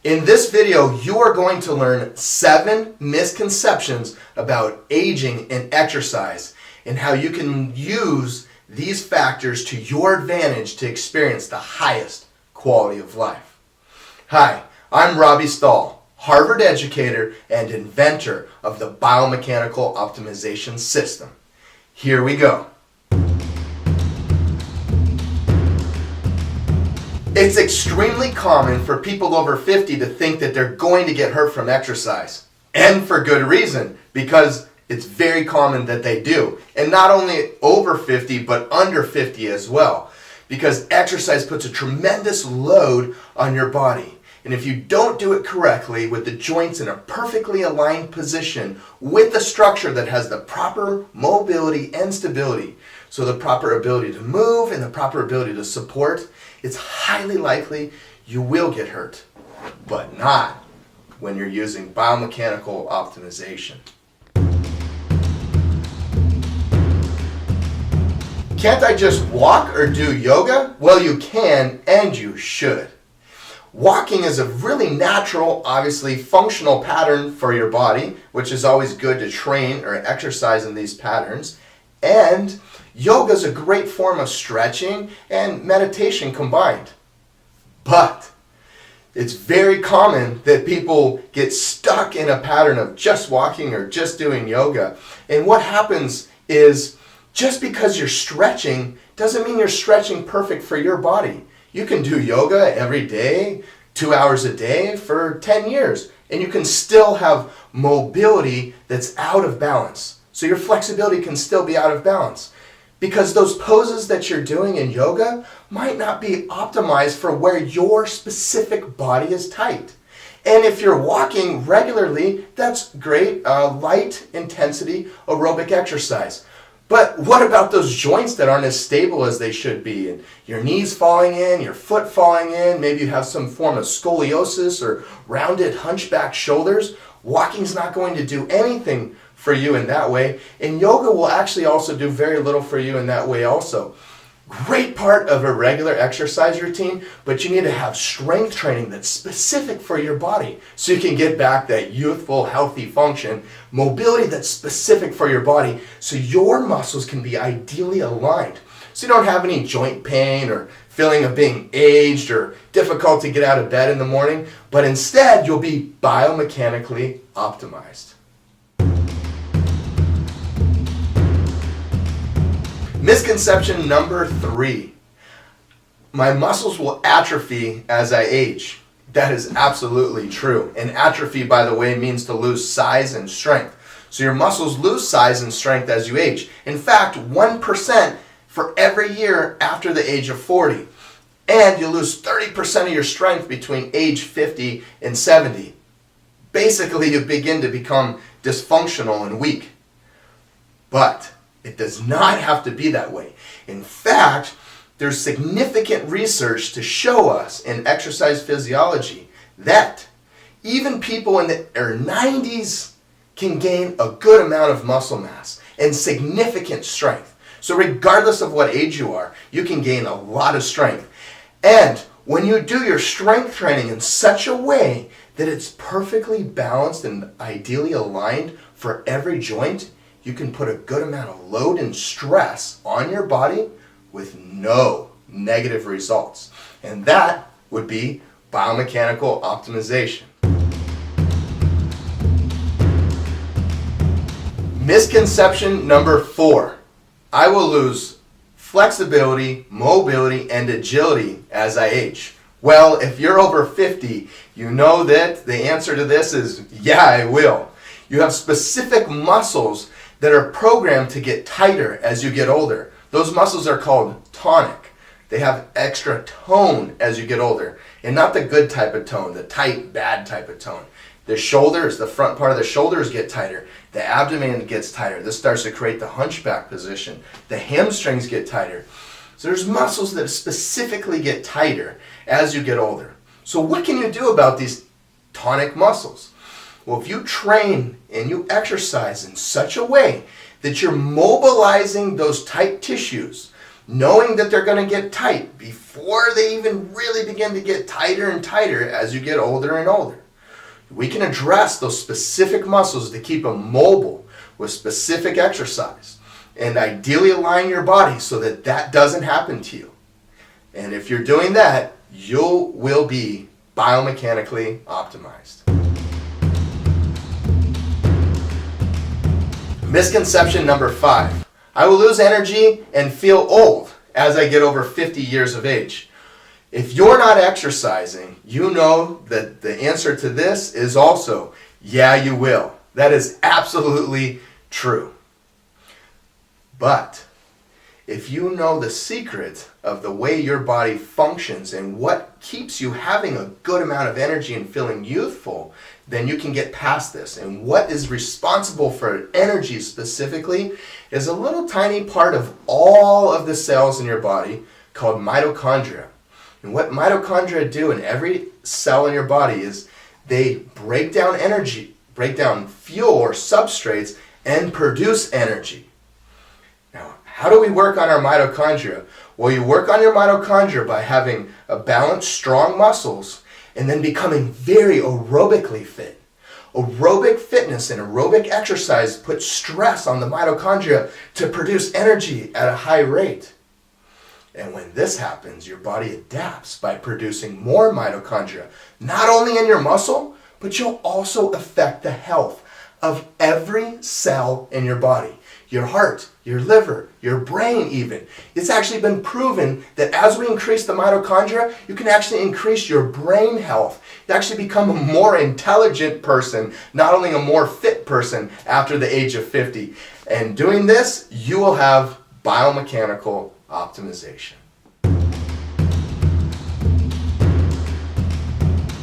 In this video, you are going to learn 7 misconceptions about aging and exercise and how you can use these factors to your advantage to experience the highest quality of life. Hi, I'm Robbie Stahl, Harvard educator and inventor of the biomechanical optimization system. Here we go. It's extremely common for people over 50 to think that they're going to get hurt from exercise. And for good reason, because it's very common that they do. And not only over 50, but under 50 as well. Because exercise puts a tremendous load on your body. And if you don't do it correctly, with the joints in a perfectly aligned position, with the structure that has the proper mobility and stability, so the proper ability to move and the proper ability to support, it's highly likely you will get hurt, but not when you're using biomechanical optimization. Can't I just walk or do yoga? Well, you can and you should. Walking is a really natural, obviously functional pattern for your body, which is always good to train or exercise in these patterns. And yoga is a great form of stretching and meditation combined. But it's very common that people get stuck in a pattern of just walking or just doing yoga. And what happens is, just because you're stretching doesn't mean you're stretching perfect for your body. You can do yoga every day, 2 hours a day for 10 years, and you can still have mobility that's out of balance. So your flexibility can still be out of balance. Because those poses that you're doing in yoga might not be optimized for where your specific body is tight. And if you're walking regularly, that's great, light intensity aerobic exercise. But what about those joints that aren't as stable as they should be? And your knees falling in, your foot falling in, maybe you have some form of scoliosis or rounded hunchback shoulders. Walking's not going to do anything for you in that way. And yoga will actually also do very little for you in that way also. Great part of a regular exercise routine, but you need to have strength training that's specific for your body so you can get back that youthful, healthy function, mobility that's specific for your body so your muscles can be ideally aligned. So you don't have any joint pain or feeling of being aged or difficult to get out of bed in the morning, but instead you'll be biomechanically optimized. Misconception number 3. My muscles will atrophy as I age. That is absolutely true. And atrophy, by the way, means to lose size and strength. So your muscles lose size and strength as you age. In fact, 1% for every year after the age of 40. And you lose 30% of your strength between age 50 and 70. Basically, you begin to become dysfunctional and weak. But it does not have to be that way. In fact, there's significant research to show us in exercise physiology that even people in their 90s can gain a good amount of muscle mass and significant strength. So regardless of what age you are, you can gain a lot of strength. And when you do your strength training in such a way that it's perfectly balanced and ideally aligned for every joint, you can put a good amount of load and stress on your body with no negative results. And that would be biomechanical optimization. Misconception number 4. I will lose flexibility, mobility, and agility as I age. Well, if you're over 50, you know that the answer to this is, yeah, I will. You have specific muscles that are programmed to get tighter as you get older. Those muscles are called tonic. They have extra tone as you get older. And not the good type of tone, the tight, bad type of tone. The shoulders, the front part of the shoulders get tighter. The abdomen gets tighter. This starts to create the hunchback position. The hamstrings get tighter. So there's muscles that specifically get tighter as you get older. So what can you do about these tonic muscles? Well, if you train and you exercise in such a way that you're mobilizing those tight tissues, knowing that they're going to get tight before they even really begin to get tighter and tighter as you get older and older. We can address those specific muscles to keep them mobile with specific exercise and ideally align your body so that that doesn't happen to you. And if you're doing that, you will be biomechanically optimized. Misconception number 5. I will lose energy and feel old as I get over 50 years of age. If you're not exercising, you know that the answer to this is also, yeah, you will. That is absolutely true. But if you know the secret of the way your body functions and what keeps you having a good amount of energy and feeling youthful, then you can get past this. And what is responsible for energy specifically is a little tiny part of all of the cells in your body called mitochondria. And what mitochondria do in every cell in your body is they break down energy, break down fuel or substrates, and produce energy. Now, how do we work on our mitochondria? Well, you work on your mitochondria by having a balanced, strong muscles and then becoming very aerobically fit. Aerobic fitness and aerobic exercise put stress on the mitochondria to produce energy at a high rate. And when this happens, your body adapts by producing more mitochondria, not only in your muscle, but you'll also affect the health of every cell in your body. Your heart, your liver, your brain even. It's actually been proven that as we increase the mitochondria, you can actually increase your brain health. You actually become a more intelligent person, not only a more fit person after the age of 50. And doing this, you will have biomechanical optimization.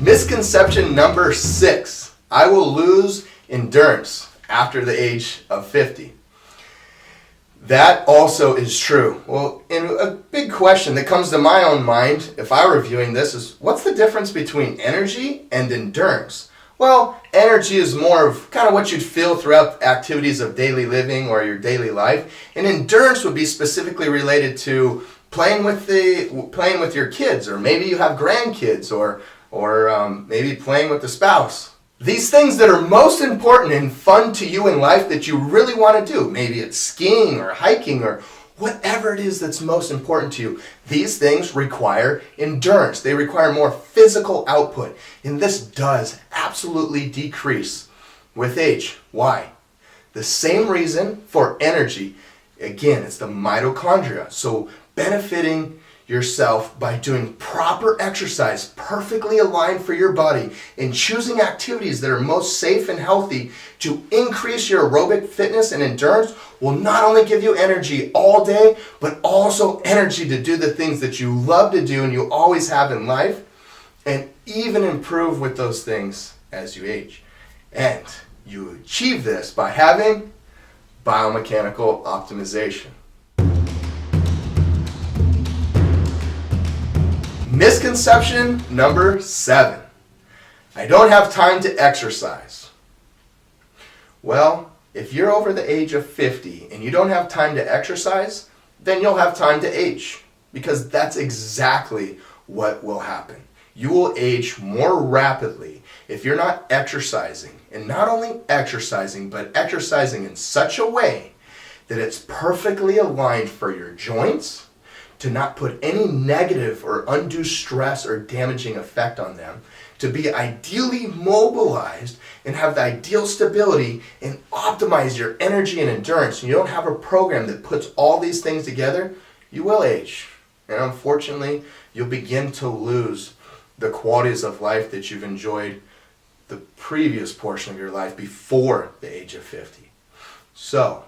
Misconception number 6. I will lose endurance after the age of 50. That also is true. Well, and a big question that comes to my own mind if I were viewing this is, what's the difference between energy and endurance? Well, energy is more of kind of what you'd feel throughout activities of daily living or your daily life. And endurance would be specifically related to playing with your kids, or maybe you have grandkids, or maybe playing with the spouse. These things that are most important and fun to you in life that you really want to do, maybe it's skiing or hiking or whatever it is that's most important to you, these things require endurance. They require more physical output. And this does absolutely decrease with age. Why? The same reason for energy. Again, it's the mitochondria. So benefiting yourself by doing proper exercise, perfectly aligned for your body, and choosing activities that are most safe and healthy to increase your aerobic fitness and endurance will not only give you energy all day, but also energy to do the things that you love to do and you always have in life, and even improve with those things as you age. And you achieve this by having biomechanical optimization. Misconception number 7. I don't have time to exercise. Well, if you're over the age of 50 and you don't have time to exercise, then you'll have time to age, because that's exactly what will happen. You will age more rapidly if you're not exercising, and not only exercising, but exercising in such a way that it's perfectly aligned for your joints, to not put any negative or undue stress or damaging effect on them, to be ideally mobilized and have the ideal stability and optimize your energy and endurance. And you don't have a program that puts all these things together, you will age. And unfortunately, you'll begin to lose the qualities of life that you've enjoyed the previous portion of your life before the age of 50. So,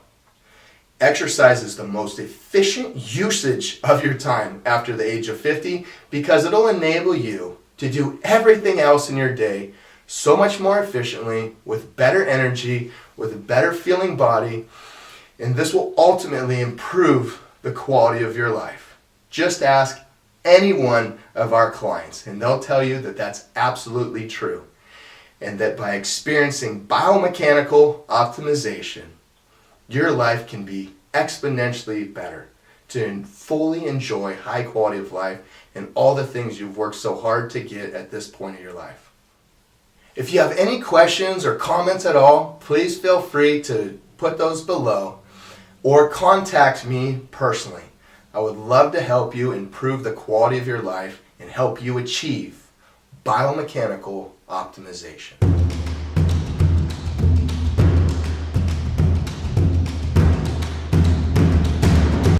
exercise is the most efficient usage of your time after the age of 50, because it'll enable you to do everything else in your day so much more efficiently, with better energy, with a better feeling body, and this will ultimately improve the quality of your life. Just ask any one of our clients and they'll tell you that that's absolutely true, and that by experiencing biomechanical optimization, your life can be exponentially better to fully enjoy high quality of life and all the things you've worked so hard to get at this point of your life. If you have any questions or comments at all, please feel free to put those below or contact me personally. I would love to help you improve the quality of your life and help you achieve biomechanical optimization.